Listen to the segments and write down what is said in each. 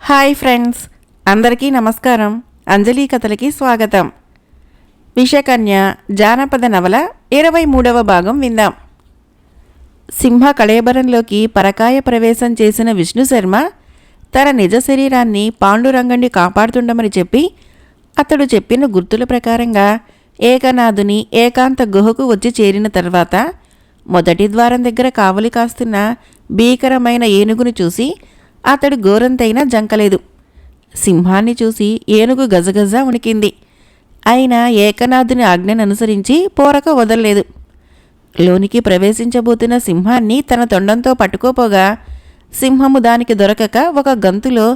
Hi friends, అందరికీ నమస్కారం. అంజలి కథలకి స్వాగతం. విషకన్య జానపద నవల 23వ భాగం విందాం. సింహ కళేబరంలోకి పరకాయ ప్రవేశం చేసిన విష్ణుశర్మ తన నిజ శరీరాన్ని పాండురంగణ్ణి కాపాడుతుండమని చెప్పి అతడు చెప్పిన గుర్తుల ప్రకారంగా ఏకనాథుని ఏకాంత గుహకు వచ్చి చేరిన తర్వాత మొదటి ద్వారం దగ్గర కావలి కాస్తున్న భీకరమైన ఏనుగును చూసి అతడు ఘోరంతైనా జంకలేదు. సింహాన్ని చూసి ఏనుగు గజగజ ఉణికింది. అయినా ఏకనాథుని ఆజ్ఞను అనుసరించి పోరక వదల్లేదు. లోనికి ప్రవేశించబోతున్న సింహాన్ని తన తొండంతో పట్టుకోపోగా సింహము దానికి దొరకక ఒక గంతులో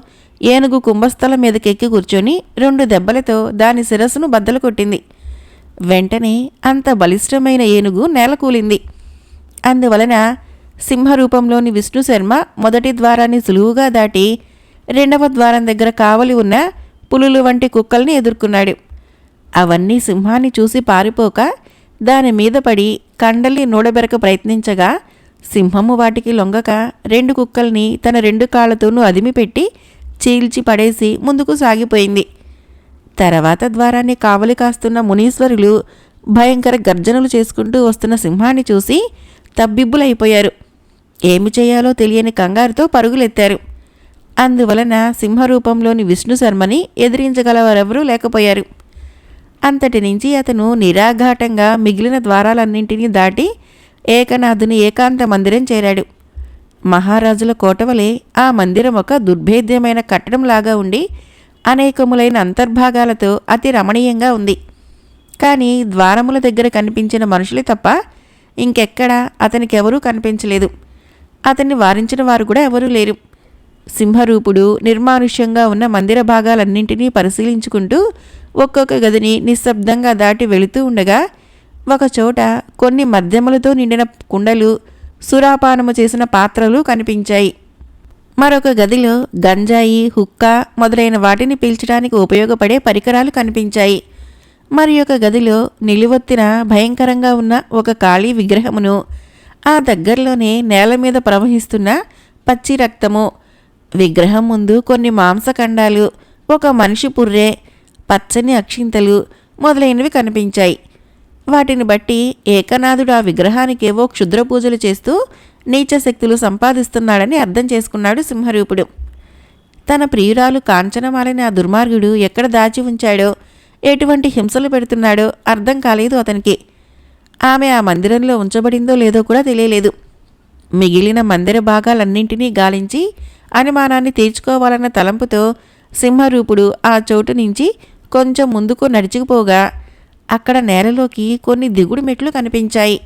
ఏనుగు కుంభస్థలం మీదకెక్కి కూర్చొని 2 దెబ్బలతో దాని శిరస్సును బద్దలు కొట్టింది. వెంటనే అంత బలిష్టమైన ఏనుగు నేలకూలింది. అందువలన సింహరూపంలోని విష్ణుశర్మ మొదటి ద్వారాన్ని సులువుగా దాటి 2వ ద్వారం దగ్గర కావలి ఉన్న పులులు వంటి కుక్కల్ని ఎదుర్కొన్నాడు. అవన్నీ సింహాన్ని చూసి పారిపోక దాని మీద పడి కండల్ని నూడబెరక ప్రయత్నించగా సింహము వాటికి లొంగక 2 కుక్కల్ని తన 2 కాళ్లతోనూ అదిమిపెట్టి చీల్చి పడేసి ముందుకు సాగిపోయింది. తర్వాత ద్వారాన్ని కావలి కాస్తున్న మునీశ్వరులు భయంకర గర్జనలు చేసుకుంటూ వస్తున్న సింహాన్ని చూసి తబ్బిబ్బులైపోయారు. ఏమి చేయాలో తెలియని కంగారుతో పరుగులెత్తారు. అందువలన సింహరూపంలోని విష్ణుశర్మని ఎదిరించగలవారెవరూ లేకపోయారు. అంతటి నుంచి అతను నిరాఘాటంగా మిగిలిన ద్వారాలన్నింటినీ దాటి ఏకనాథుని ఏకాంత మందిరం చేరాడు. మహారాజుల కోటవలే ఆ మందిరం ఒక దుర్భేద్యమైన కట్టడంలాగా ఉండి అనేకములైన అంతర్భాగాలతో అతి రమణీయంగా ఉంది. కానీ ద్వారముల దగ్గర కనిపించిన మనుషులే తప్ప ఇంకెక్కడా అతనికెవరూ కనిపించలేదు. అతన్ని వారించిన వారు కూడా ఎవరూ లేరు. సింహరూపుడు నిర్మానుష్యంగా ఉన్న మందిర భాగాలన్నింటినీ పరిశీలించుకుంటూ ఒక్కొక్క గదిని నిశ్శబ్దంగా దాటి వెళుతూ ఉండగా ఒకచోట కొన్ని మద్యములతో నిండిన కుండలు, సురాపానము చేసిన పాత్రలు కనిపించాయి. మరొక గదిలో గంజాయి, హుక్క మొదలైన వాటిని పీల్చడానికి ఉపయోగపడే పరికరాలు కనిపించాయి. మరి ఒక గదిలో నిలువెత్తిన భయంకరంగా ఉన్న ఒక ఖాళీ విగ్రహమును, ఆ దగ్గరలోనే నేల మీద ప్రవహిస్తున్న పచ్చి రక్తము, విగ్రహం ముందు కొన్ని మాంసఖండాలు, ఒక మనిషి పుర్రె, పచ్చని అక్షింతలు మొదలైనవి కనిపించాయి. వాటిని బట్టి ఏకనాథుడు ఆ విగ్రహానికేవో క్షుద్ర పూజలు చేస్తూ నీచ శక్తులు సంపాదిస్తున్నాడని అర్థం చేసుకున్నాడు సింహరూపుడు. తన ప్రియురాలు కాంచనమాలని ఆ దుర్మార్గుడు ఎక్కడ దాచి ఉంచాడో, ఎటువంటి హింసలు పెడుతున్నాడో అర్థం కాలేదు అతనికి. ఆమె ఆ మందిరంలో ఉంచబడిందో లేదో కూడా తెలియలేదు. మిగిలిన మందిర భాగాలన్నింటినీ గాలించి అనుమానాన్ని తీర్చుకోవాలన్న తలంపుతో సింహరూపుడు ఆ చోటు నుంచి కొంచెం ముందుకు నడిచిపోగా అక్కడ నేలలోకి కొన్ని దిగుడు మెట్లు కనిపించాయి.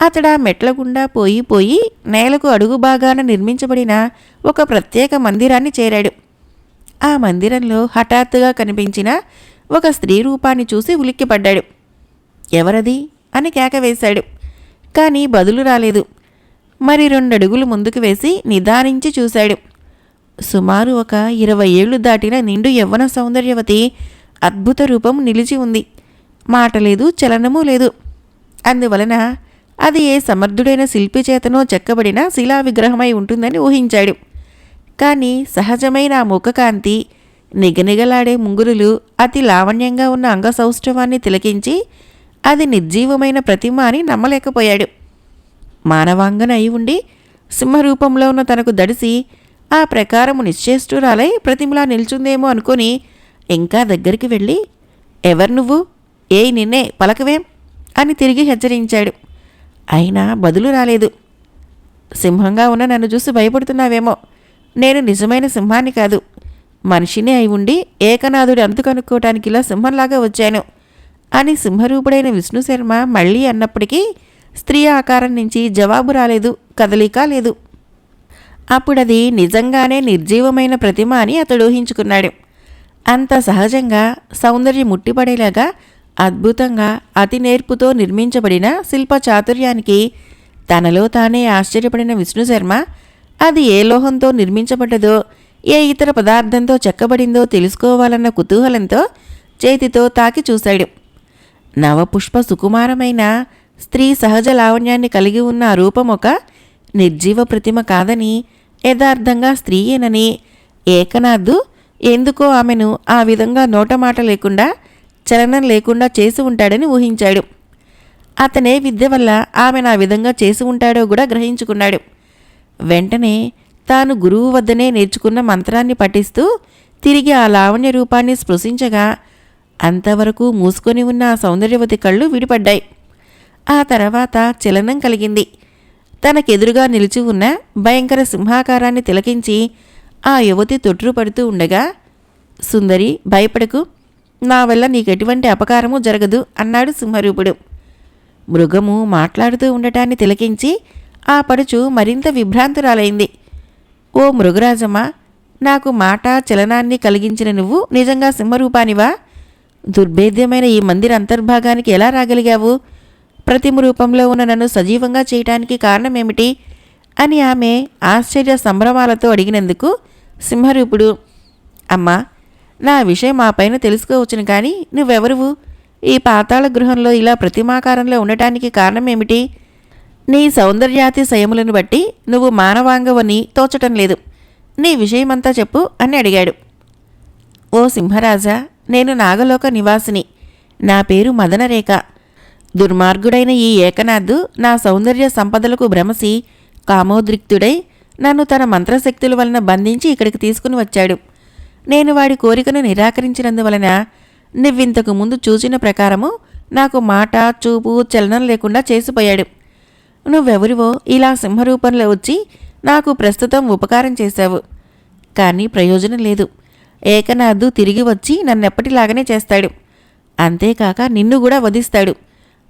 అతడు ఆ మెట్ల గుండా పోయి నేలకు అడుగు భాగాన నిర్మించబడిన ఒక ప్రత్యేక మందిరాన్ని చేరాడు. ఆ మందిరంలో హఠాత్తుగా కనిపించిన ఒక స్త్రీ రూపాన్ని చూసి ఉలిక్కిపడ్డాడు. ఎవరది అని కేక వేశాడు. కానీ బదులు రాలేదు. మరి 2 అడుగులు ముందుకు వేసి నిదానించి చూశాడు. సుమారు ఒక 20 ఏళ్లు దాటిన నిండు యవ్వన సౌందర్యవతి అద్భుత రూపం నిలిచి ఉంది. మాట లేదు, చలనమూ లేదు. అందువలన అది ఏ సమర్థుడైన శిల్పి చేతనో చెక్కబడిన శిలా విగ్రహమై ఉంటుందని ఊహించాడు. కానీ సహజమైన ఆ ముఖకాంతి, నిగనిగలాడే ముంగురులు, అతి లావణ్యంగా ఉన్న అంగసౌష్ఠవాన్ని తిలకించి అది నిర్జీవమైన ప్రతిమ అని నమ్మలేకపోయాడు. మానవాంగన అయి ఉండి సింహరూపంలో ఉన్న తనకు దడిసి ఆ ప్రకారము నిశ్చేష్టురాలై ప్రతిమలా నిల్చుందేమో అనుకొని ఇంకా దగ్గరికి వెళ్ళి, ఎవరు నువ్వు? ఏయ్ నిన్నే, పలకవేం అని తిరిగి హెచ్చరించాడు. అయినా బదులు రాలేదు. సింహంగా ఉన్న నన్ను చూసి భయపడుతున్నావేమో. నేను నిజమైన సింహాన్ని కాదు, మనిషిని అయి ఉండి ఏకనాథుడి అంతు కనుక్కోవటానికి ఇలా సింహంలాగా వచ్చాను అని సింహరూపుడైన విష్ణుశర్మ మళ్ళీ అన్నప్పటికీ స్త్రీ ఆకారం నుంచి జవాబు రాలేదు, కదలిక లేదు. అప్పుడది నిజంగానే నిర్జీవమైన ప్రతిమ అని అతడు ఊహించుకున్నాడు. అంత సహజంగా సౌందర్యం ముట్టిపడేలాగా అద్భుతంగా అతి నేర్పుతో నిర్మించబడిన శిల్ప చాతుర్యానికి తనలో తానే ఆశ్చర్యపడిన విష్ణుశర్మ అది ఏ లోహంతో నిర్మించబడ్డదో, ఏ ఇతర పదార్థంతో చెక్కబడిందో తెలుసుకోవాలన్న కుతూహలంతో చేతితో తాకి చూశాడు. నవపుష్ప సుకుమారమైన స్త్రీ సహజ లావణ్యాన్ని కలిగి ఉన్న ఆ రూపం ఒక నిర్జీవ ప్రతిమ కాదని, యథార్థంగా స్త్రీయేనని ఏకనాథ్ ఎందుకో ఆమెను ఆ విధంగా నోటమాట లేకుండా చలనం లేకుండా చేసి ఉంటాడని ఊహించాడు. అతనే విద్య వల్ల ఆమెను ఆ విధంగా చేసి ఉంటాడో కూడా గ్రహించుకున్నాడు. వెంటనే తాను గురువు వద్దనే నేర్చుకున్న మంత్రాన్ని పఠిస్తూ తిరిగి ఆ లావణ్య రూపాన్ని స్పృశించగా అంతవరకు మూసుకొని ఉన్న ఆ సౌందర్యవతి కళ్ళు విడిపడ్డాయి. ఆ తర్వాత చలనం కలిగింది. తనకెదురుగా నిలిచి ఉన్న భయంకర సింహాకారాన్ని తిలకించి ఆ యువతి తొట్రుపడుతూ ఉండగా, సుందరి, భయపడకు, నా వల్ల నీకెటువంటి అపకారము జరగదు అన్నాడు సింహరూపుడు. మృగము మాట్లాడుతూ ఉండటాన్ని తిలకించి ఆ పడుచు మరింత విభ్రాంతురాలైంది. ఓ మృగరాజమ్మా, నాకు మాట చలనాన్ని కలిగించిన నువ్వు నిజంగా సింహరూపానివా? దుర్భేద్యమైన ఈ మందిర అంతర్భాగానికి ఎలా రాగలిగావు? ప్రతిమ రూపంలో ఉన్న నన్ను సజీవంగా చేయటానికి కారణమేమిటి అని ఆమె ఆశ్చర్య సంభ్రమాలతో అడిగినందుకు సింహరూపుడు, అమ్మా, నా విషయం ఆ పైన తెలుసుకోవచ్చును, కానీ నువ్వెవరువు? ఈ పాతాళ గృహంలో ఇలా ప్రతిమాకారంలో ఉండటానికి కారణమేమిటి? నీ సౌందర్యాతిశయములను బట్టి నువ్వు మానవాంగవని తోచటం లేదు. నీ విషయమంతా చెప్పు అని అడిగాడు. ఓ సింహరాజా, నేను నాగలోక నివాసిని. నా పేరు మదనరేఖ. దుర్మార్గుడైన ఈ ఏకనాథ్ నా సౌందర్య సంపదలకు భ్రమసి కామోద్రిక్తుడై నన్ను తన మంత్రశక్తుల వలన బంధించి ఇక్కడికి తీసుకుని వచ్చాడు. నేను వాడి కోరికను నిరాకరించినందువలన నువ్వింతకు ముందు చూచిన ప్రకారము నాకు మాట, చూపు, చలనం లేకుండా చేసిపోయాడు. నువ్వెవరివో ఇలా సింహరూపంలో వచ్చి నాకు ప్రస్తుతం ఉపకారం చేశావు, కానీ ప్రయోజనం లేదు. ఏకనాథ్ తిరిగి వచ్చి నన్నెప్పటిలాగానే చేస్తాడు. అంతేకాక నిన్ను కూడా వధిస్తాడు.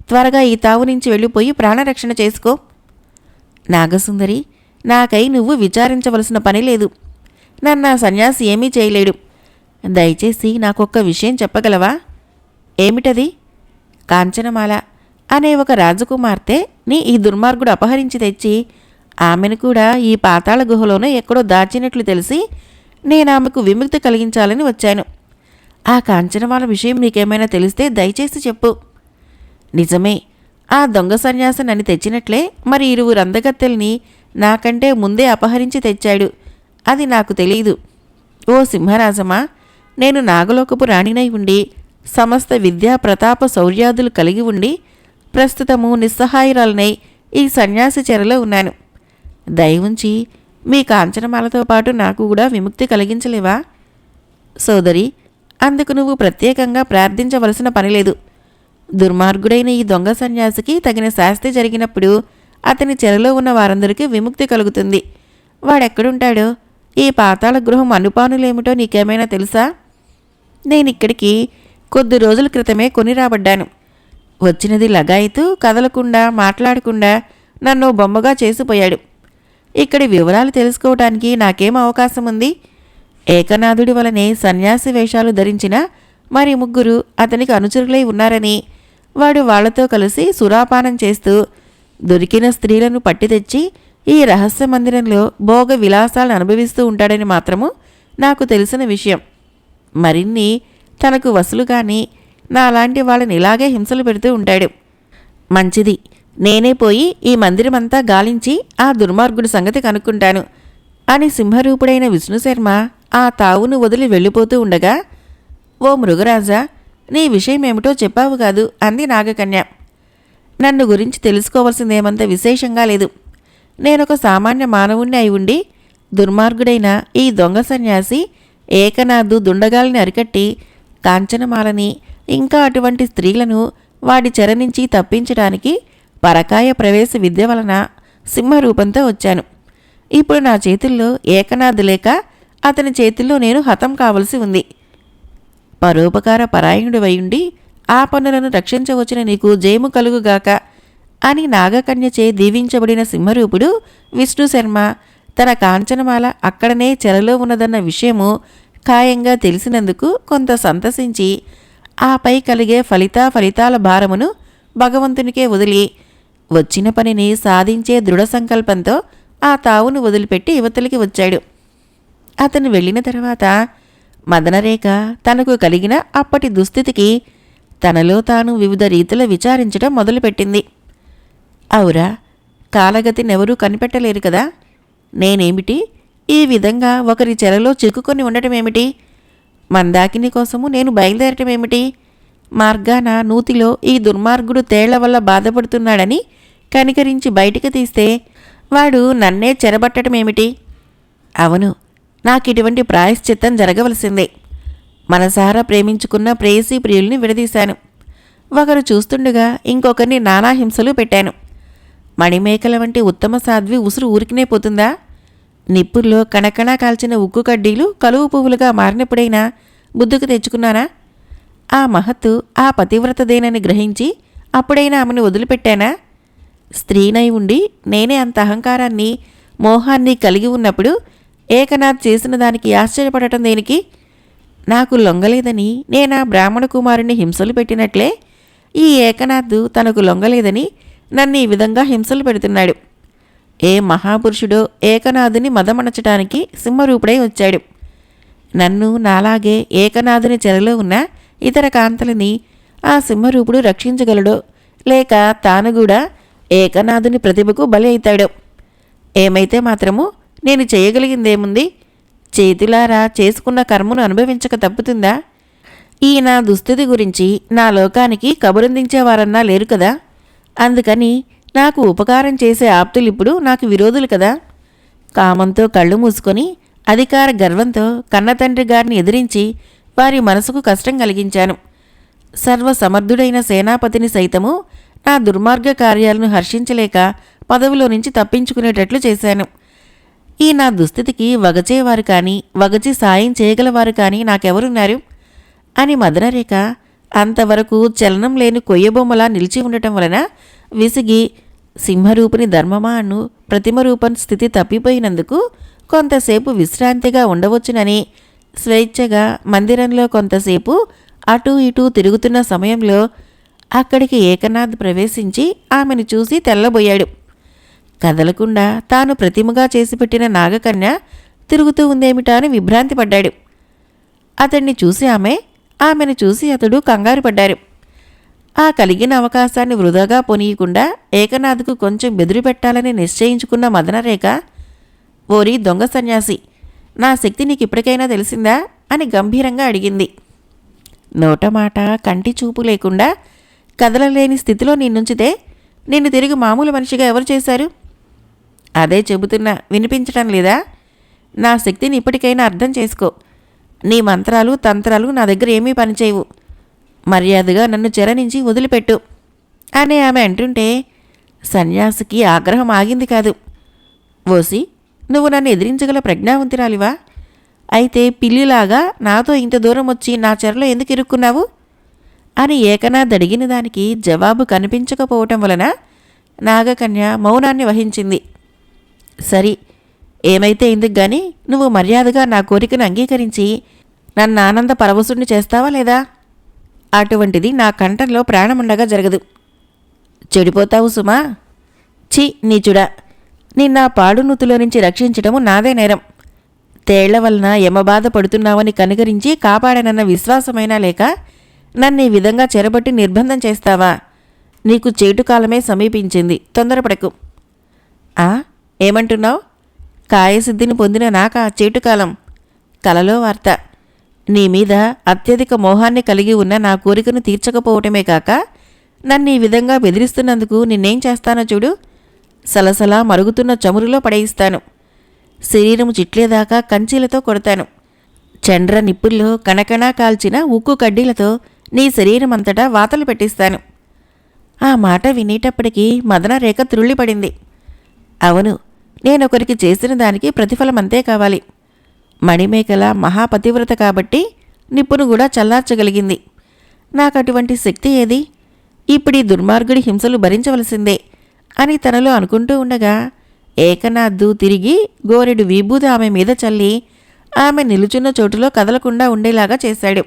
త్వరగా ఈ తావు నుంచి వెళ్ళిపోయి ప్రాణరక్షణ చేసుకో. నాగసుందరి, నాకై నువ్వు విచారించవలసిన పని లేదు. నన్ను ఆ సన్యాసి ఏమీ చేయలేడు. దయచేసి నాకొక్క విషయం చెప్పగలవా? ఏమిటది? కాంచనమాల అనే ఒక రాజకుమార్తె నీ ఈ దుర్మార్గుడు అపహరించి తెచ్చి ఆమెను కూడా ఈ పాతాళ గుహలోనే ఎక్కడో దాచినట్లు తెలిసి నేను ఆమెకు విముక్తి కలిగించాలని వచ్చాను. ఆ కాంచనమాల విషయం నీకేమైనా తెలిస్తే దయచేసి చెప్పు. నిజమే, ఆ దొంగ సన్యాసి నన్ను తెచ్చినట్లే మరి ఇరువురు అందగత్తెల్ని నాకంటే ముందే అపహరించి తెచ్చాడు. అది నాకు తెలీదు. ఓ సింహరాజమా, నేను నాగలోకపు రాణినై ఉండి సమస్త విద్యా ప్రతాప శౌర్యాదులు కలిగి ఉండి ప్రస్తుతము నిస్సహాయురాలనై ఈ సన్యాసి చెరలో ఉన్నాను. దయవుంచి మీ కాంచనమాలతో పాటు నాకు కూడా విముక్తి కలిగించలేవా? సోదరి, అందుకు నువ్వు ప్రత్యేకంగా ప్రార్థించవలసిన పనిలేదు. దుర్మార్గుడైన ఈ దొంగ సన్యాసికి తగిన శాస్తి జరిగినప్పుడు అతని చెరలో ఉన్న వారందరికీ విముక్తి కలుగుతుంది. వాడెక్కడుంటాడో, ఈ పాతాళ గృహం అనుపానులేమిటో నీకేమైనా తెలుసా? నేనిక్కడికి కొద్ది రోజుల క్రితమే కొని రాబడ్డాను. వచ్చినది లగాయితూ కదలకుండా మాట్లాడకుండా నన్ను బొమ్మగా చేసిపోయాడు. ఇక్కడి వివరాలు తెలుసుకోవటానికి నాకేం అవకాశం ఉంది? ఏకనాథుడి వలనే సన్యాసి వేషాలు ధరించిన మరి ముగ్గురు అతనికి అనుచరులై ఉన్నారని, వాడు వాళ్లతో కలిసి సురాపానం చేస్తూ దొరికిన స్త్రీలను పట్టి తెచ్చి ఈ రహస్య మందిరంలో భోగ విలాసాలను అనుభవిస్తూ ఉంటాడని మాత్రము నాకు తెలిసిన విషయం. మరిన్ని తనకు వసులుగాని నాలాంటి వాళ్ళని ఇలాగే హింసలు పెడుతూ ఉంటాడు. మంచిది, నేనే పోయి ఈ మందిరమంతా గాలించి ఆ దుర్మార్గుడి సంగతి కనుక్కుంటాను అని సింహరూపుడైన విష్ణుశర్మ ఆ తావును వదిలి వెళ్ళిపోతూ ఉండగా, ఓ మృగరాజా, నీ విషయమేమిటో చెప్పావు కాదు అంది నాగకన్య. నన్ను గురించి తెలుసుకోవాల్సిందేమంత విశేషంగా లేదు. నేనొక సామాన్య మానవుణ్ణి అయి ఉండి దుర్మార్గుడైన ఈ దొంగ సన్యాసి ఏకనాథు దుండగాల్ని అరికట్టి కాంచనమాలని ఇంకా అటువంటి స్త్రీలను వాడి చెర నుంచి తప్పించడానికి పరకాయ ప్రవేశ విద్య వలన సింహరూపంతో వచ్చాను. ఇప్పుడు నా చేతుల్లో ఏకనాథ్ లేక అతని చేతుల్లో నేను హతం కావలసి ఉంది. పరోపకార పరాయణుడివైయుండి ఆ పనులను రక్షించవచ్చిన నీకు జయము కలుగుగాక అని నాగకన్యచే దీవించబడిన సింహరూపుడు విష్ణుశర్మ తన కాంచనమాల అక్కడనే చెరలో ఉన్నదన్న విషయము ఖాయంగా తెలిసినందుకు కొంత సంతసించి ఆపై కలిగే ఫలితాల భారమును భగవంతునికే వదిలి వచ్చిన పనిని సాధించే దృఢ సంకల్పంతో ఆ తావును వదిలిపెట్టి యువతలికి వచ్చాడు. అతను వెళ్ళిన తర్వాత మదనరేఖ తనకు కలిగిన అప్పటి దుస్థితికి తనలో తాను వివిధ రీతుల విచారించడం మొదలుపెట్టింది. అవురా, కాలగతినెవరూ కనిపెట్టలేరు కదా. నేనేమిటి, ఈ విధంగా ఒకరి చెరలో చిక్కుకొని ఉండటమేమిటి? మందాకిని కోసము నేను బయలుదేరటమేమిటి? మార్గాన నూతిలో ఈ దుర్మార్గుడు తేళ్ల వల్ల బాధపడుతున్నాడని కనికరించి బయటికి తీస్తే వాడు నన్నే చెరబట్టడమేమిటి? అవును, నాకిటువంటి ప్రాయశ్చిత్తం జరగవలసిందే. మనసారా ప్రేమించుకున్న ప్రేయసీ ప్రియుల్ని విడదీశాను. ఒకరు చూస్తుండగా ఇంకొకరిని నానా హింసలు పెట్టాను. మణిమేకల వంటి ఉత్తమ సాధ్వి ఉసురు ఊరికినే పోతుందా? నిప్పుల్లో కణకణా కాల్చిన ఉక్కు కడ్డీలు కలువు పువ్వులుగా మారినప్పుడైనా బుద్ధుకు తెచ్చుకున్నానా? ఆ మహత్తు ఆ పతివ్రతదేనని గ్రహించి అప్పుడైనా ఆమెను వదిలిపెట్టానా? స్త్రీనై ఉండి నేనే అంత అహంకారాన్ని మోహాన్ని కలిగి ఉన్నప్పుడు ఏకనాథ్ చేసిన దానికి ఆశ్చర్యపడటం దేనికి? నాకు లొంగలేదని నేనా బ్రాహ్మణ కుమారుని హింసలు పెట్టినట్లే ఈ ఏకనాథ్ తనకు లొంగలేదని నన్ను ఈ విధంగా హింసలు పెడుతున్నాడు. ఏ మహాపురుషుడో ఏకనాథుని మదమణచటానికి సింహరూపుడై వచ్చాడు. నన్ను నాలాగే ఏకనాథుని చెరలో ఉన్న ఇతర కాంతలని ఆ సింహరూపుడు రక్షించగలడో లేక తాను కూడా ఏకనాథుని ప్రతిభకు బలి అవుతాడో. ఏమైతే మాత్రము నేను చేయగలిగిందేముంది? చేతులారా చేసుకున్న కర్మను అనుభవించక తప్పుతుందా? ఈ నా దుస్థితి గురించి నా లోకానికి కబురందించేవారన్నా లేరు కదా. అందుకని నాకు ఉపకారం చేసే ఆప్తులిప్పుడు నాకు విరోధులు కదా. కామంతో కళ్ళు మూసుకొని అధికార గర్వంతో కన్నతండ్రి గారిని ఎదిరించి వారి మనసుకు కష్టం కలిగించాను. సర్వసమర్థుడైన సేనాపతిని సైతము నా దుర్మార్గ కార్యాలను హర్షించలేక పదవిలో నుంచి తప్పించుకునేటట్లు చేశాను. ఈ నా దుస్థితికి వగచేవారు కానీ వగచి సాయం చేయగలవారు కానీ నాకెవరున్నారు అని మదనరేఖ అంతవరకు చలనం లేని కొయ్యబొమ్మలా నిలిచి ఉండటం వలన విసిగి సింహరూపుని ధర్మమా అను ప్రతిమరూపం స్థితి తప్పిపోయినందుకు కొంతసేపు విశ్రాంతిగా ఉండవచ్చునని స్వేచ్ఛగా మందిరంలో కొంతసేపు అటూ ఇటూ తిరుగుతున్న సమయంలో అక్కడికి ఏకనాథ్ ప్రవేశించి ఆమెను చూసి తెల్లబోయాడు. కదలకుండా తాను ప్రతిమగా చేసిపెట్టిన నాగకన్య తిరుగుతూ ఉందేమిటా అని విభ్రాంతి పడ్డాడు. అతన్ని చూసి ఆమెను చూసి అతడు కంగారు పడ్డారు. ఆ కలిగిన అవకాశాన్ని వృధాగా పొనీయకుండా ఏకనాథ్కు కొంచెం బెదిరి పెట్టాలని నిశ్చయించుకున్న మదనరేఖ, ఓరి దొంగ సన్యాసి, నా శక్తి నీకిప్పటికైనా తెలిసిందా అని గంభీరంగా అడిగింది. నోటమాట కంటి చూపు లేకుండా కదలలేని స్థితిలో నిన్నుంచితే నిన్ను తిరిగి మామూలు మనిషిగా ఎవరు చేశారు? అదే చెబుతున్నా, వినిపించటం లేదా? నా శక్తిని ఇప్పటికైనా అర్థం చేసుకో. నీ మంత్రాలు తంత్రాలు నా దగ్గర ఏమీ పనిచేయవు. మర్యాదగా నన్ను చెర నుంచి వదిలిపెట్టు అని ఆమె అంటుంటే సన్యాసికి ఆగ్రహం ఆగింది కాదు. ఓసి, నువ్వు నన్ను ఎదిరించగల ప్రజ్ఞావంతురాలివా? అయితే పిల్లిలాగా నాతో ఇంత దూరం వచ్చి నా చెరలో ఎందుకు ఇరుక్కున్నావు అని ఏకనాథ్ అడిగిన దానికి జవాబు కనిపించకపోవటం వలన నాగకన్య మౌనాన్ని వహించింది. సరి, ఏమైతే ఎందుకు గాని నువ్వు మర్యాదగా నా కోరికను అంగీకరించి నన్ను ఆనంద పరవశుడిని చేస్తావా లేదా? అటువంటిది నా కంఠంలో ప్రాణముండగా జరగదు. చెడిపోతావు సుమా. ఛీ నీచుడా, నిన్న పాడునూతులో నుంచి రక్షించటము నాదే నేరం. తేళ్ల వలన యమబాధ పడుతున్నావని కనుగరించి కాపాడనన్న విశ్వాసమైనా లేక నన్ను ఈ విధంగా చెరబట్టి నిర్బంధం చేస్తావా? నీకు చేటుకాలమే సమీపించింది, తొందరపడకు. ఏమంటున్నావు? కాయసిద్ధిని పొందిన నాకా చేటుకాలం? కలలో వార్త. నీ మీద అత్యధిక మోహాన్ని కలిగి ఉన్న నా కోరికను తీర్చకపోవటమే కాక నన్ను ఈ విధంగా బెదిరిస్తున్నందుకు నిన్నేం చేస్తానో చూడు. సలసలా మరుగుతున్న చమురులో పడేయిస్తాను. శరీరం చిట్లేదాకా కంచీలతో కొడతాను. చండ్ర నిప్పుల్లో కణకణా కాల్చిన ఉక్కు కడ్డీలతో నీ శరీరం అంతటా వాతలు పెట్టిస్తాను. ఆ మాట వినేటప్పటికీ మదనరేఖ త్రుళ్ళిపడింది. అవును, నేనొకరికి చేసిన దానికి ప్రతిఫలం అంతే కావాలి. మణిమేకల మహాపతివ్రత కాబట్టి నిప్పును కూడా చల్లార్చగలిగింది. నాకటువంటి శక్తి ఏది? ఇప్పుడీ దుర్మార్గుడి హింసలు భరించవలసిందే అని తనలో అనుకుంటూ ఉండగా ఏకనాథ్ తిరిగి గోరెడు విభూది ఆమె మీద చల్లి ఆమె నిలుచున్న చోటులో కదలకుండా ఉండేలాగా చేశాడు.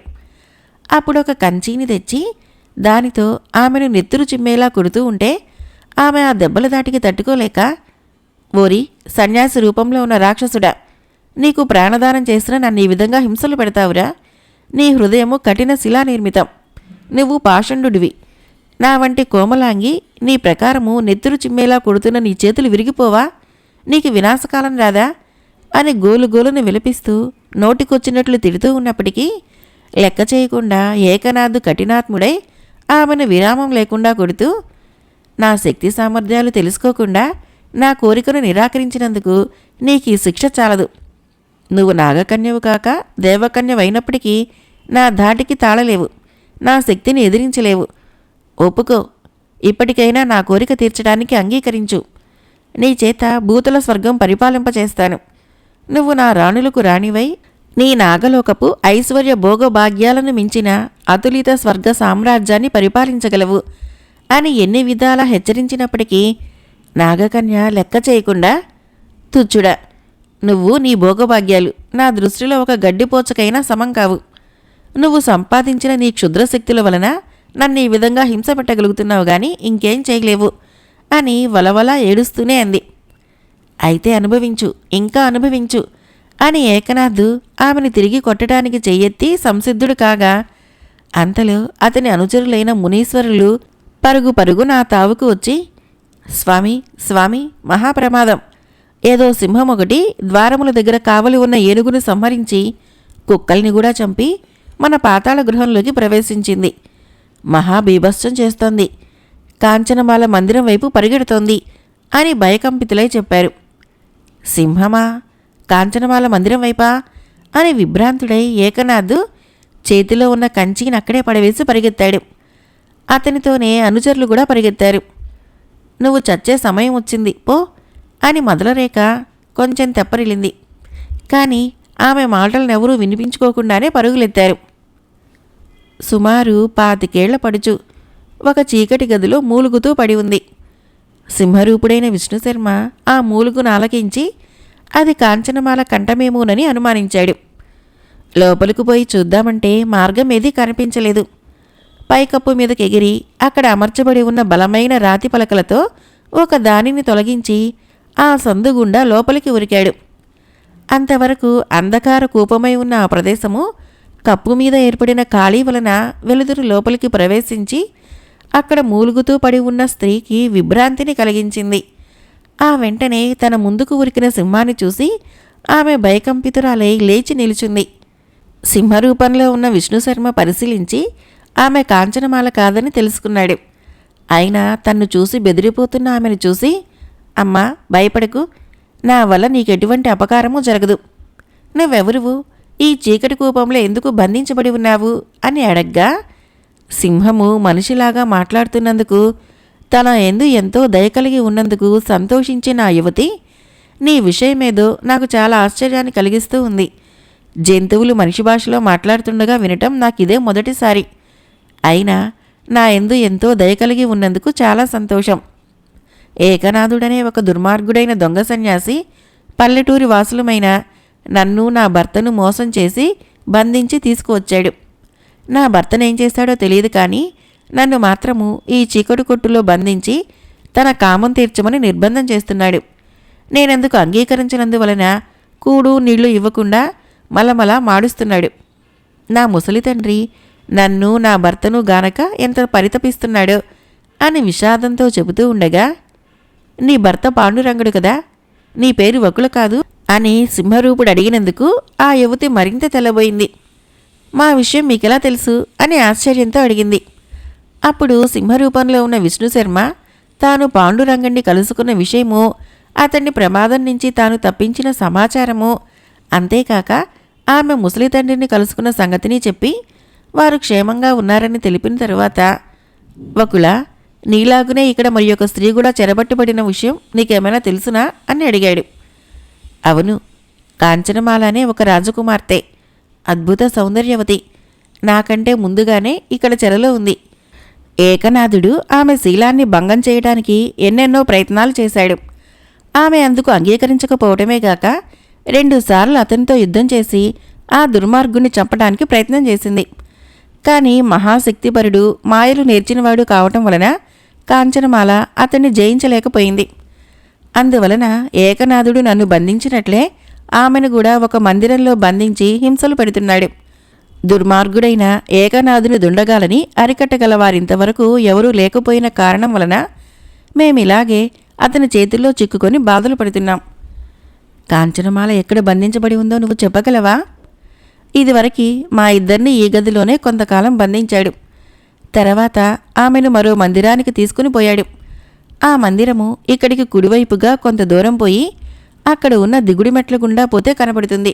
అప్పుడొక కంచీని తెచ్చి దానితో ఆమెను నెత్తురు చిమ్మేలా కొడుతూ ఉంటే ఆమె ఆ దెబ్బల దాటికి తట్టుకోలేక, ఓరి సన్యాసి రూపంలో ఉన్న రాక్షసుడా, నీకు ప్రాణదానం చేసిన నన్ను ఈ విధంగా హింసలు పెడతావురా? నీ హృదయము కఠిన శిలా నిర్మితం. నువ్వు పాషండుడివి. నా వంటి కోమలాంగి నీ ప్రకారము నెత్తురు చిమ్మేలా కొడుతున్న నీ చేతులు విరిగిపోవా? నీకు వినాశకాలం రాదా అని గోలుగోలును విలపిస్తూ నోటికొచ్చినట్లు తిడుతూ ఉన్నప్పటికీ లెక్క చేయకుండా ఏకనాథు కఠినాత్ముడై ఆమెను విరామం లేకుండా కొడుతూ, నా శక్తి సామర్థ్యాలు తెలుసుకోకుండా నా కోరికను నిరాకరించినందుకు నీకు ఈ శిక్ష చాలదు. నువ్వు నాగకన్యవు కాక దేవకన్యవైనప్పటికీ నా ధాటికి తాళలేవు, నా శక్తిని ఎదిరించలేవు. ఒప్పుకో, ఇప్పటికైనా నా కోరిక తీర్చడానికి అంగీకరించు. నీ చేత భూతల స్వర్గం పరిపాలింపచేస్తాను. నువ్వు నా రాణులకు రాణివై నీ నాగలోకపు ఐశ్వర్య భోగభాగ్యాలను మించిన అతులిత స్వర్గ సామ్రాజ్యాన్ని పరిపాలించగలవు అని ఎన్ని విధాలా హెచ్చరించినప్పటికీ నాగకన్య లెక్క చేయకుండా, తుచ్చుడా, నువ్వు నీ భోగభాగ్యాలు నా దృష్టిలో ఒక గడ్డిపోచకైనా సమం కావు. నువ్వు సంపాదించిన నీ క్షుద్రశక్తుల వలన నన్ను ఈ విధంగా హింస పెట్టగలుగుతున్నావు గాని ఇంకేం చేయలేవు అని వలవలా ఏడుస్తూనే అంది. అయితే అనుభవించు, ఇంకా అనుభవించు అని ఏకనాథ్ ఆమెను తిరిగి కొట్టడానికి చెయ్యెత్తి సంసిద్ధుడు కాగా, అంతలో అతని అనుచరులైన మునీశ్వరులు పరుగు పరుగు నా తావుకు వచ్చి, స్వామి స్వామి, మహాప్రమాదం! ఏదో సింహం ఒకటి ద్వారముల దగ్గర కావలి ఉన్న ఏనుగును సంహరించి కుక్కల్ని కూడా చంపి మన పాతాళ గృహంలోకి ప్రవేశించింది. మహాబీభత్సం చేస్తోంది. కాంచనమాల మందిరం వైపు పరిగెడుతోంది అని భయకంపితులై చెప్పారు. సింహమా? కాంచనమాల మందిరం వైపా అని విభ్రాంతుడై ఏకనాథ్ చేతిలో ఉన్న కంచిని అక్కడే పడవేసి పరిగెత్తాడు. అతనితోనే అనుచరులు కూడా పరిగెత్తారు. నువ్వు చచ్చే సమయం వచ్చింది పో అని మొదలరేఖ కొంచెం తెప్పరిల్లింది. కానీ ఆమె మాటలనెవరూ వినిపించుకోకుండానే పరుగులెత్తారు. సుమారు 25 పడుచు ఒక చీకటి గదిలో మూలుగుతూ పడి ఉంది. సింహరూపుడైన విష్ణుశర్మ ఆ మూలుగును ఆలకించి అది కాంచనమాల కంఠమేమోనని అనుమానించాడు. లోపలికి పోయి చూద్దామంటే మార్గం ఏదీ కనిపించలేదు. పైకప్పు మీదకెగిరి అక్కడ అమర్చబడి ఉన్న బలమైన రాతి పలకలతో ఒక దానిని తొలగించి ఆ సందుగుండా లోపలికి ఉరికాడు. అంతవరకు అంధకార కూపమై ఉన్న ఆ ప్రదేశము కప్పు మీద ఏర్పడిన ఖాళీ వలన వెలుతురు లోపలికి ప్రవేశించి అక్కడ మూలుగుతూ పడి ఉన్న స్త్రీకి విభ్రాంతిని కలిగించింది. ఆ వెంటనే తన ముందుకు ఉరికిన సింహాన్ని చూసి ఆమె భయకంపితురాలై లేచి నిలుచుంది. సింహరూపంలో ఉన్న విష్ణుశర్మ పరిశీలించి ఆమె కాంచనమాల కాదని తెలుసుకున్నాడు. అయినా తన్ను చూసి బెదిరిపోతున్న ఆమెను చూసి, అమ్మా, భయపడకు, నా వల్ల నీకెటువంటి అపకారము జరగదు. నువ్వెవరువు? ఈ చీకటి కూపంలో ఎందుకు బంధించబడి ఉన్నావు అని అడగ్గా, సింహము మనిషిలాగా మాట్లాడుతున్నందుకు, తన ఎందు ఎంతో దయ కలిగి ఉన్నందుకు సంతోషించిన ఆ యువతి, నీ విషయమేదో నాకు చాలా ఆశ్చర్యాన్ని కలిగిస్తూ ఉంది. జంతువులు మనిషి భాషలో మాట్లాడుతుండగా వినటం నాకిదే మొదటిసారి. అయినా నా ఎందు ఎంతో దయ కలిగి ఉన్నందుకు చాలా సంతోషం. ఏకనాథుడనే ఒక దుర్మార్గుడైన దొంగ సన్యాసి పల్లెటూరి వాసులమైన నన్ను నా భర్తను మోసం చేసి బంధించి తీసుకువచ్చాడు. నా భర్తనేం చేశాడో తెలియదు కానీ నన్ను మాత్రము ఈ చీకటి కొట్టులో బంధించి తన కామం తీర్చమని నిర్బంధం చేస్తున్నాడు. నేనెందుకు అంగీకరించినందువలన కూడు నీళ్లు ఇవ్వకుండా మలమల మాడుస్తున్నాడు. నా ముసలి తండ్రి నన్ను నా భర్తను గానక ఎంత పరితపిస్తున్నాడో అని విషాదంతో చెబుతూ ఉండగా, నీ భర్త పాండురంగుడు కదా, నీ పేరు వకుల కాదు అని సింహరూపుడు అడిగినందుకు ఆ యువతి మరింత తెల్లబోయింది. మా విషయం మీకెలా తెలుసు అని ఆశ్చర్యంతో అడిగింది. అప్పుడు సింహరూపంలో ఉన్న విష్ణుశర్మ తాను పాండురంగణ్ణి కలుసుకున్న విషయము, అతన్ని ప్రమాదం నుంచి తాను తప్పించిన సమాచారము, అంతేకాక ఆమె ముసలి తండ్రిని కలుసుకున్న సంగతిని చెప్పి వారు క్షేమంగా ఉన్నారని తెలిపిన తరువాత, వకుల, నీలాగునే ఇక్కడ మరి ఒక స్త్రీ కూడా చెరబట్టుబడిన విషయం నీకేమైనా తెలుసునా అని అడిగాడు. అవును, కాంచనమాల అనే ఒక రాజకుమార్తె, అద్భుత సౌందర్యవతి, నాకంటే ముందుగానే ఇక్కడ చెరలో ఉంది. ఏకనాథుడు ఆమె శీలాన్ని భంగం చేయడానికి ఎన్నెన్నో ప్రయత్నాలు చేశాడు. ఆమె అందుకు అంగీకరించకపోవటమే గాక 2 సార్లు అతనితో యుద్ధం చేసి ఆ దుర్మార్గుని చంపడానికి ప్రయత్నం చేసింది. కానీ మహాశక్తిపరుడు, మాయలు నేర్చినవాడు కావటం వలన కాంచనమాల అతన్ని జయించలేకపోయింది. అందువలన ఏకనాథుడు నన్ను బంధించినట్లే ఆమెను కూడా ఒక మందిరంలో బంధించి హింసలు పెడుతున్నాడు. దుర్మార్గుడైన ఏకనాథుని దుండగాలని అరికట్టగలవారింతవరకు ఎవరూ లేకపోయిన కారణం వలన మేమిలాగే అతని చేతుల్లో చిక్కుకొని బాధలు పడుతున్నాం. కాంచనమాల ఎక్కడ బంధించబడి ఉందో నువ్వు చెప్పగలవా? ఇదివరకు మా ఇద్దరిని ఈ గదిలోనే కొంతకాలం బంధించాడు. తర్వాత ఆమెను మరో మందిరానికి తీసుకుని పోయాడు. ఆ మందిరము ఇక్కడికి కుడివైపుగా కొంత దూరం పోయి అక్కడ ఉన్న దిగుడి మెట్ల గుండా పోతే కనబడుతుంది.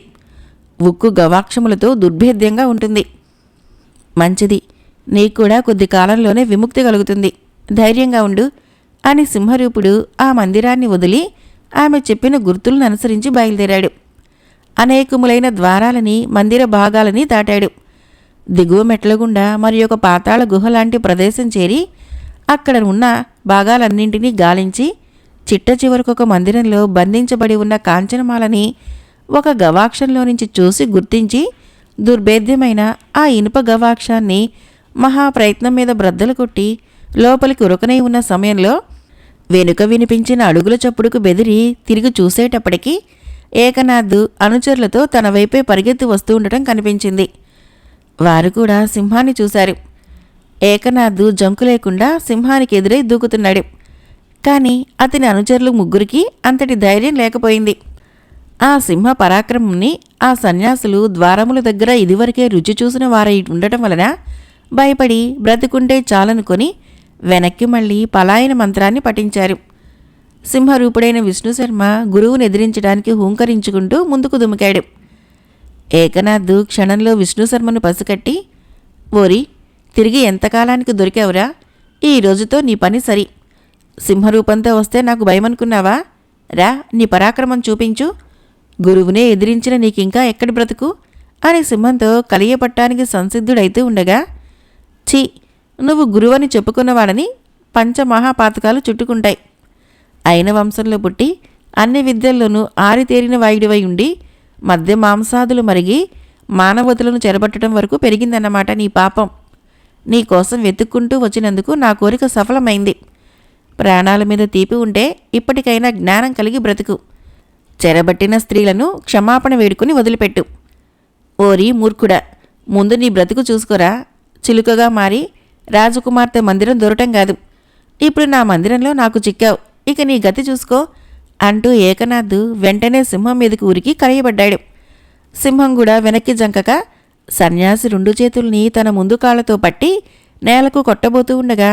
ఉక్కు గవాక్షములతో దుర్భేద్యంగా ఉంటుంది. మంచిది, నీకు కూడా కొద్ది కాలంలోనే విముక్తి కలుగుతుంది. ధైర్యంగా ఉండు అని సింహరూపుడు ఆ మందిరాన్ని వదిలి ఆమె చెప్పిన గుర్తులను అనుసరించి బయలుదేరాడు. అనేకములైన ద్వారాలని, మందిర భాగాలని దాటాడు. దిగువ మెట్ల గుండా మరి ఒక పాతాళ గుహలాంటి ప్రదేశం చేరి అక్కడ ఉన్న భాగాలన్నింటినీ గాలించి చిట్ట చివరకొక మందిరంలో బంధించబడి ఉన్న కాంచనమాలని ఒక గవాక్షంలో నుంచి చూసి గుర్తించి దుర్భేద్యమైన ఆ ఇనుప గవాక్షాన్ని మహాప్రయత్నం మీద బ్రద్దలు కొట్టి లోపలికి ఉరకనై ఉన్న సమయంలో వెనుక వినిపించిన అడుగుల చప్పుడుకు బెదిరి తిరిగి చూసేటప్పటికీ ఏకనాథ్ అనుచరులతో తన వైపే పరిగెత్తి వస్తూ ఉండటం కనిపించింది. వారు కూడా సింహాన్ని చూశారు. ఏకనాథ్ జంకు లేకుండా సింహానికి ఎదురై దూకుతున్నాడు. కానీ అతని అనుచరులు ముగ్గురికి అంతటి ధైర్యం లేకపోయింది. ఆ సింహ పరాక్రమంని ఆ సన్యాసులు ద్వారముల దగ్గర ఇదివరకే రుచి చూసిన వారై ఉండటం వలన భయపడి బ్రతుకుంటే చాలనుకొని వెనక్కి మళ్ళీ పలాయన మంత్రాన్ని పఠించారు. సింహరూపుడైన విష్ణుశర్మ గురువును ఎదిరించడానికి హూంకరించుకుంటూ ముందుకు దుమికాడు. ఏకనాథ్ క్షణంలో విష్ణుశర్మను పసికట్టి, ఓరి, తిరిగి ఎంతకాలానికి దొరికావురా? ఈ రోజుతో నీ పని సరి. సింహరూపంతో వస్తే నాకు భయమనుకున్నావా? రా, నీ పరాక్రమం చూపించు. గురువునే ఎదిరించిన నీకింకా ఎక్కడి బ్రతుకు అని సింహంతో కలియపట్టానికి సంసిద్ధుడైతూ ఉండగా, ఛీ, నువ్వు గురువని చెప్పుకున్నవాడని పంచమహాపాతకాలు చుట్టుకుంటాయి. అయిన వంశంలో పుట్టి అన్ని విద్యల్లోనూ ఆరితేరిన వాయుడివై ఉండి మధ్య మాంసాదులు మరిగి మానవతులను చెరబట్టడం వరకు పెరిగిందన్నమాట నీ పాపం. నీ కోసం వెతుక్కుంటూ వచ్చినందుకు నా కోరిక సఫలమైంది. ప్రాణాల మీద తీపి ఉంటే ఇప్పటికైనా జ్ఞానం కలిగి బ్రతుకు. చెరబట్టిన స్త్రీలను క్షమాపణ వేడుకుని వదిలిపెట్టు. ఓరి మూర్ఖుడా, ముందు నీ బ్రతుకు చూసుకోరా. చిలుకగా మారి రాజకుమార్తె మందిరం దొరటం కాదు. ఇప్పుడు నా మందిరంలో నాకు చిక్కావు, ఇక నీ గతి చూసుకో అంటూ ఏకనాథ్ వెంటనే సింహం మీదకి ఉరికి కరియబడ్డాడు. సింహం కూడా వెనక్కి జంకక సన్యాసి రెండు చేతుల్ని తన ముందు కాళ్లతో పట్టి నేలకు కొట్టబోతూ ఉండగా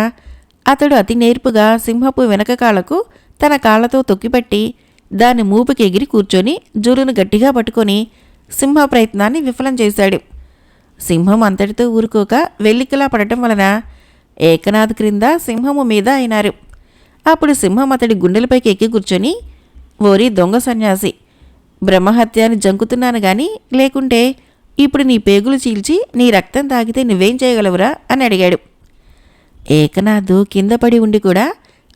అతడు అతి నేర్పుగా సింహపు వెనక కాళ్లకు తన కాళ్లతో తొక్కిపట్టి దాని మూపుకి ఎగిరి కూర్చొని జూలును గట్టిగా పట్టుకొని సింహ ప్రయత్నాన్ని విఫలం చేశాడు. సింహం అంతటితో ఊరుకోక వెల్లికిలా పడటం వలన ఏకనాథ్ క్రింద సింహము మీద అయినారు. అప్పుడు సింహం అతడి గుండెలపైకి ఎక్కి కూర్చొని, ఓరి దొంగ సన్యాసి, బ్రహ్మహత్యాన్ని జంకుతున్నాను గాని లేకుంటే ఇప్పుడు నీ పేగులు చీల్చి నీ రక్తం తాగితే నువ్వేం చేయగలవురా అని అడిగాడు. ఏకనాథ్ కింద పడి ఉండి కూడా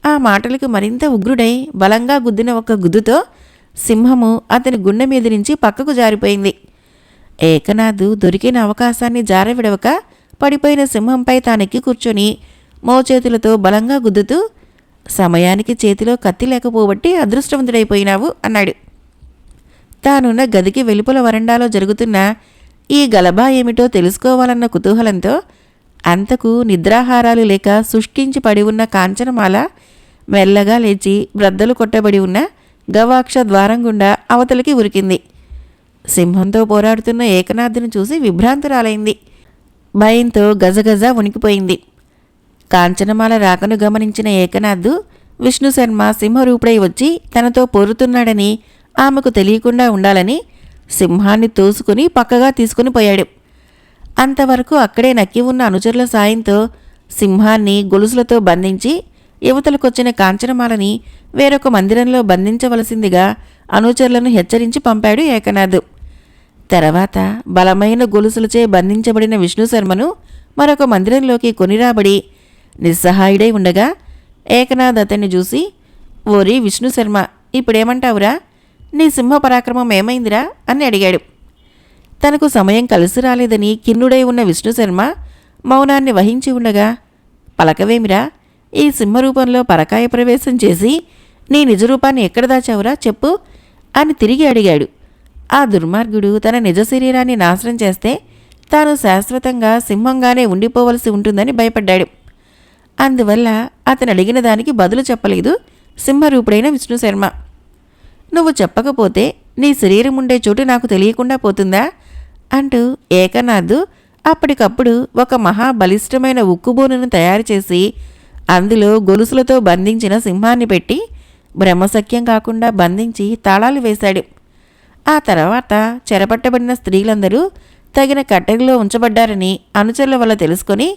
ఆ మాటలకు మరింత ఉగ్రుడై బలంగా గుద్దిన ఒక గుద్దుతో సింహము అతని గుండె మీద నుంచి పక్కకు జారిపోయింది. ఏకనాథ్ దొరికిన అవకాశాన్ని జారవిడవక పడిపోయిన సింహంపై తానెక్కి కూర్చొని మోచేతులతో బలంగా గుద్దుతూ, సమయానికి చేతిలో కత్తి లేకపోబట్టి అదృష్టవంతుడైపోయినావు అన్నాడు. తానున్న గదికి వెలుపల వరండాలో జరుగుతున్న ఈ గలభా ఏమిటో తెలుసుకోవాలన్న కుతూహలంతో అంతకు నిద్రాహారాలు లేక శుష్కించి పడి ఉన్న కాంచనమాల మెల్లగా లేచి బ్రద్దలు కొట్టబడి ఉన్న గవాక్ష ద్వారం గుండా అవతలికి ఉరికింది. సింహంతో పోరాడుతున్న ఏకనాథ్ను చూసి విభ్రాంతురాలైంది. భయంతో గజగజ వణికిపోయింది. కాంచనమాల రాకను గమనించిన ఏకనాథ్ విష్ణుశర్మ సింహరూపుడై వచ్చి తనతో పోరుతున్నాడని ఆమెకు తెలియకుండా ఉండాలని సింహాన్ని తోసుకుని పక్కగా తీసుకుని పోయాడు. అంతవరకు అక్కడే నక్కి ఉన్న అనుచరుల సాయంతో సింహాన్ని గొలుసులతో బంధించి యువతలకొచ్చిన కాంచనమాలని వేరొక మందిరంలో బంధించవలసిందిగా అనుచరులను హెచ్చరించి పంపాడు ఏకనాథ్. తర్వాత బలమైన గొలుసులచే బంధించబడిన విష్ణుశర్మను మరొక మందిరంలోకి కొనిరాబడి నిస్సహాయుడై ఉండగా ఏకనాథ్ అతన్ని చూసి, ఓరి విష్ణుశర్మ, ఇప్పుడేమంటావురా? నీ సింహ పరాక్రమం ఏమైందిరా అని అడిగాడు. తనకు సమయం కలిసి రాలేదని కిన్నుడై ఉన్న విష్ణుశర్మ మౌనాన్ని వహించి ఉండగా, పలకవేమిరా, ఈ సింహరూపంలో పరకాయ ప్రవేశం చేసి నీ నిజరూపాన్ని ఎక్కడ దాచావురా చెప్పు అని తిరిగి అడిగాడు. ఆ దుర్మార్గుడు తన నిజ శరీరాన్ని నాశనం చేస్తే తాను శాశ్వతంగా సింహంగానే ఉండిపోవలసి ఉంటుందని భయపడ్డాడు. అందువల్ల అతను అడిగిన దానికి బదులు చెప్పలేదు సింహరూపుడైన విష్ణుశర్మ. నువ్వు చెప్పకపోతే నీ శరీరం ఉండే చోటు నాకు తెలియకుండా పోతుందా అంటూ ఏకనాథ్ అప్పటికప్పుడు ఒక మహాబలిష్టమైన ఉక్కుబోనును తయారు చేసి అందులో గొలుసులతో బంధించిన సింహాన్ని పెట్టి బ్రహ్మసఖ్యం కాకుండా బంధించి తాళాలు వేశాడు. ఆ తర్వాత చెరపట్టబడిన స్త్రీలందరూ తగిన కట్టెలో ఉంచబడ్డారని అనుచరుల వల్ల తెలుసుకొని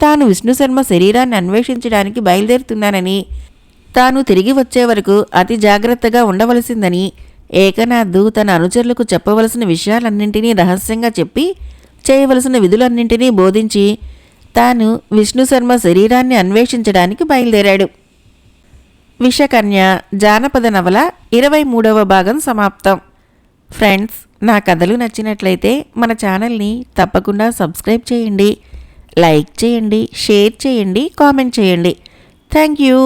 తాను విష్ణుశర్మ శరీరాన్ని అన్వేషించడానికి బయలుదేరుతున్నానని, తాను తిరిగి వచ్చే వరకు అతి జాగ్రత్తగా ఉండవలసిందని ఏకనాథ్ తన అనుచరులకు చెప్పవలసిన విషయాలన్నింటినీ రహస్యంగా చెప్పి చేయవలసిన విధులన్నింటినీ బోధించి తాను విష్ణుశర్మ శరీరాన్ని అన్వేషించడానికి బయలుదేరాడు. విషకన్య జానపద నవల 23వ భాగం సమాప్తం. ఫ్రెండ్స్, నా కథలు నచ్చినట్లయితే మన ఛానల్ని తప్పకుండా సబ్స్క్రైబ్ చేయండి, లైక్ చేయండి, షేర్ చేయండి, కామెంట్ చేయండి. Thank you.